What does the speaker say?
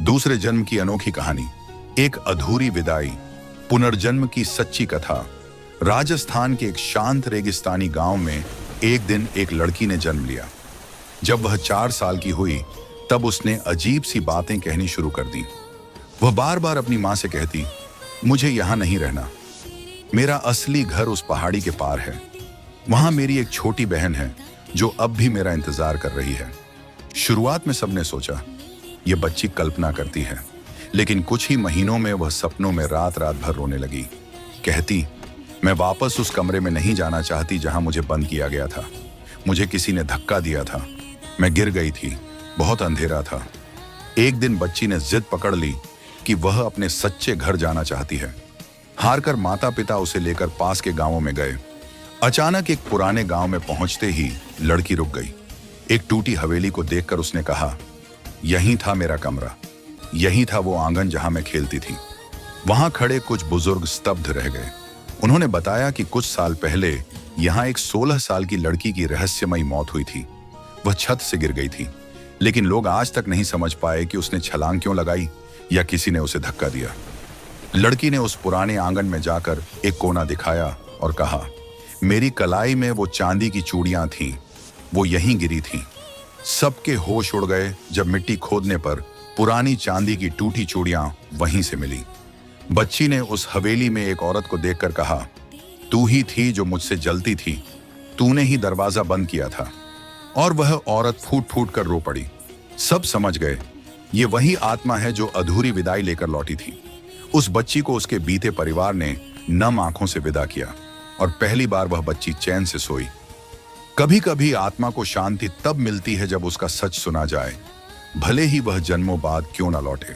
दूसरे जन्म की अनोखी कहानी, एक अधूरी विदाई, पुनर्जन्म की सच्ची कथा। राजस्थान के एक शांत रेगिस्तानी गांव में एक दिन एक लड़की ने जन्म लिया। जब वह 4 साल की हुई तब उसने अजीब सी बातें कहनी शुरू कर दी। वह बार बार अपनी मां से कहती, मुझे यहां नहीं रहना, मेरा असली घर उस पहाड़ी के पार है। वहां मेरी एक छोटी बहन है जो अब भी मेरा इंतजार कर रही है। शुरुआत में सबने सोचा यह बच्ची कल्पना करती है, लेकिन कुछ ही महीनों में वह सपनों में रात रात भर रोने लगी। कहती, मैं वापस उस कमरे में नहीं जाना चाहती जहां मुझे बंद किया गया था। मुझे किसी ने धक्का दिया था, मैं गिर गई थी, बहुत अंधेरा था। एक दिन बच्ची ने जिद पकड़ ली कि वह अपने सच्चे घर जाना चाहती है। हारकर माता पिता उसे लेकर पास के गांवों में गए। अचानक एक पुराने गांव में पहुंचते ही लड़की रुक गई। एक टूटी हवेली को देखकर उसने कहा, यहीं था मेरा कमरा, यहीं था वो आंगन जहां मैं खेलती थी। वहां खड़े कुछ बुजुर्ग स्तब्ध रह गए। उन्होंने बताया कि कुछ साल पहले यहां एक 16 साल की लड़की की रहस्यमयी मौत हुई थी। वह छत से गिर गई थी, लेकिन लोग आज तक नहीं समझ पाए कि उसने छलांग क्यों लगाई या किसी ने उसे धक्का दिया। लड़की ने उस पुराने आंगन में जाकर एक कोना दिखाया और कहा, मेरी कलाई में वो चांदी की चूड़ियां थीं, वो यहीं गिरी थीं। सबके होश उड़ गए जब मिट्टी खोदने पर पुरानी चांदी की टूटी चूड़ियां वहीं से मिली। बच्ची ने उस हवेली में एक औरत को देखकर कहा, तू ही थी जो मुझसे जलती थी, तूने ही दरवाजा बंद किया था। और वह औरत फूट फूट कर रो पड़ी। सब समझ गए ये वही आत्मा है जो अधूरी विदाई लेकर लौटी थी। उस बच्ची को उसके बीते परिवार ने नम आंखों से विदा किया और पहली बार वह बच्ची चैन से सोई। कभी कभी आत्मा को शांति तब मिलती है जब उसका सच सुना जाए, भले ही वह जन्मों बाद क्यों ना लौटे।